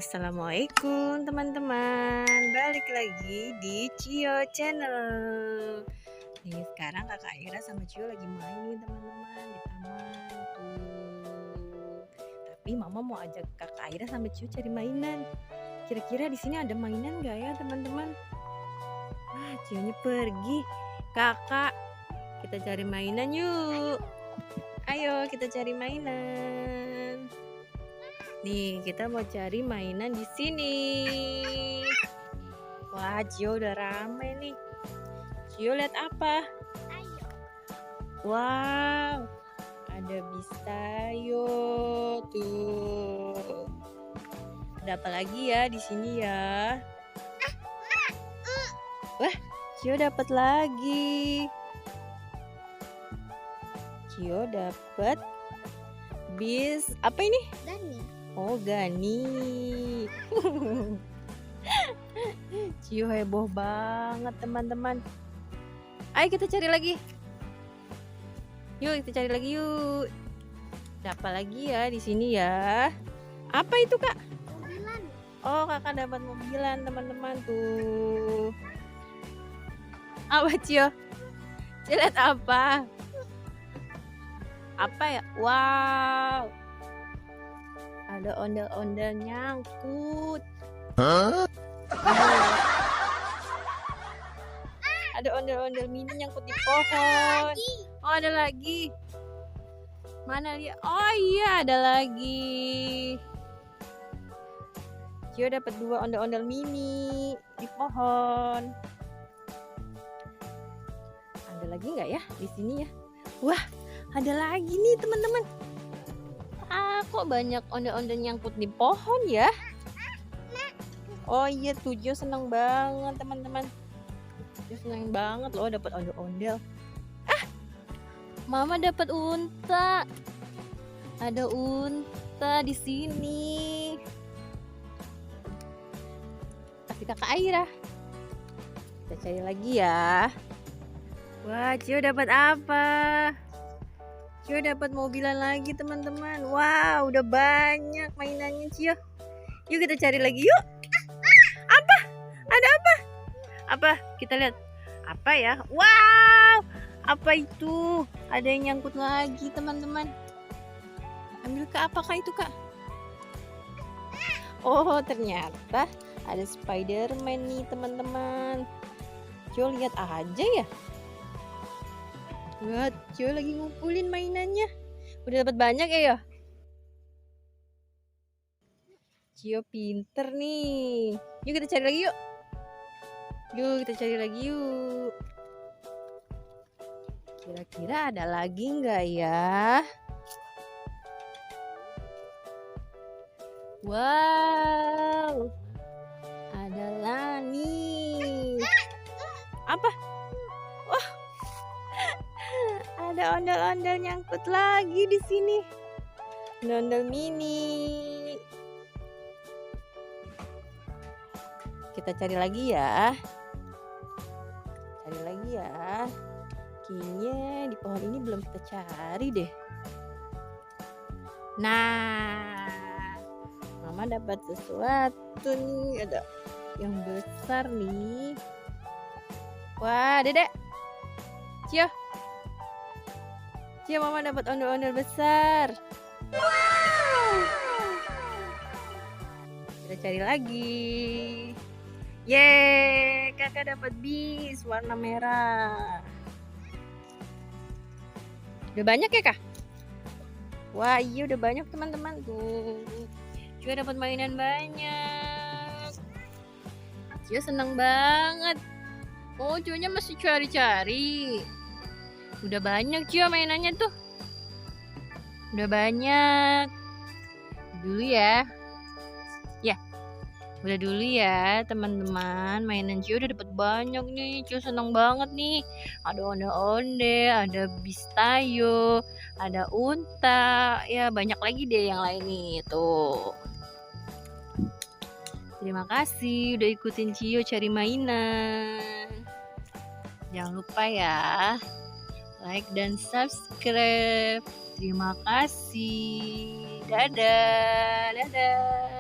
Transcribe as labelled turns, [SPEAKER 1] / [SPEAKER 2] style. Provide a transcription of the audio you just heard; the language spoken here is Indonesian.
[SPEAKER 1] Assalamualaikum teman-teman, balik lagi di Cio Channel. Nih sekarang kakak Ira sama Cio lagi main nih teman-teman di taman tuh. Tapi mama mau ajak kakak Ira sama Cio cari mainan. Kira-kira di sini ada mainan nggak ya teman-teman? Cio-nya pergi. Kakak, kita cari mainan yuk. Ayo kita cari mainan. Nih, kita mau cari mainan di sini. Wah, Cio udah rame nih. Cio lihat apa? Wow, ada Bistayo tuh. Ada apa lagi ya di sini ya? Wah, Cio dapat lagi. Cio dapat bis apa ini?
[SPEAKER 2] Gani.
[SPEAKER 1] Oh, Gani. Cio heboh banget teman-teman. Ayo kita cari lagi. Yuk kita cari lagi yuk. Ada apa lagi ya di sini ya? Apa itu kak?
[SPEAKER 2] Mobilan.
[SPEAKER 1] Oh kakak dapat mobilan teman-teman tuh. Apa Cio? Cio lihat apa? Apa ya? Wow. Ada ondel-ondel nyangkut. Ada ondel-ondel mini nyangkut di pohon. Oh ada lagi. Mana dia? Oh iya ada lagi. Cio dapat 2 ondel-ondel mini di pohon. Ada lagi nggak ya di sini ya? Wah ada lagi nih teman-teman. Kok banyak ondel-ondel nyangkut di pohon ya? Oh iya tuh Cio seneng banget teman-teman. Cio seneng banget loh dapat ondel-ondel. Mama dapat unta. Ada unta di sini. Kasih kakak Aira. Kita cari lagi ya. Wah, Cio dapat apa? Cio dapat mobilan lagi teman-teman. Wow, udah banyak mainannya Cio. Yuk kita cari lagi yuk. Apa? Ada apa? Apa? Kita lihat. Apa ya? Wow, apa itu? Ada yang nyangkut lagi teman-teman. Ambil ke apakah itu kak? Oh ternyata ada Spiderman nih teman-teman. Cio lihat aja ya. Wah, Cio lagi ngumpulin mainannya. Udah dapat banyak ya? Cio pinter nih. Yuk kita cari lagi yuk. Yuk kita cari lagi yuk. Kira-kira ada lagi nggak ya? Wow, adalah nih. Apa? Wah, ada ondel-ondel nyangkut lagi di sini. Ondel mini. Kita cari lagi ya. Cari lagi ya. Kayaknya di pohon ini belum kita cari deh. Nah, Mama dapat sesuatu nih. Ada yang besar nih. Wah, Dedek. Cio. Cio, Mama dapat ondel-ondel besar. Wow. Kita cari lagi. Yeay, kakak dapat bis warna merah. Udah banyak ya kak? Wah iya udah banyak teman-teman tuh. Juga dapat mainan banyak. Cio seneng banget. Oh Cio-nya masih cari-cari. Udah banyak Cio mainannya tuh. Udah banyak. Dulu ya. Ya. Udah dulu ya teman-teman. Mainan Cio udah dapat banyak nih. Cio seneng banget nih. Ada onde-onde, ada Bistayo, ada unta. Ya banyak lagi deh yang lain nih. Tuh. Terima kasih udah ikutin Cio cari mainan. Jangan lupa ya, like dan subscribe. Terima kasih. Dadah. Dadah.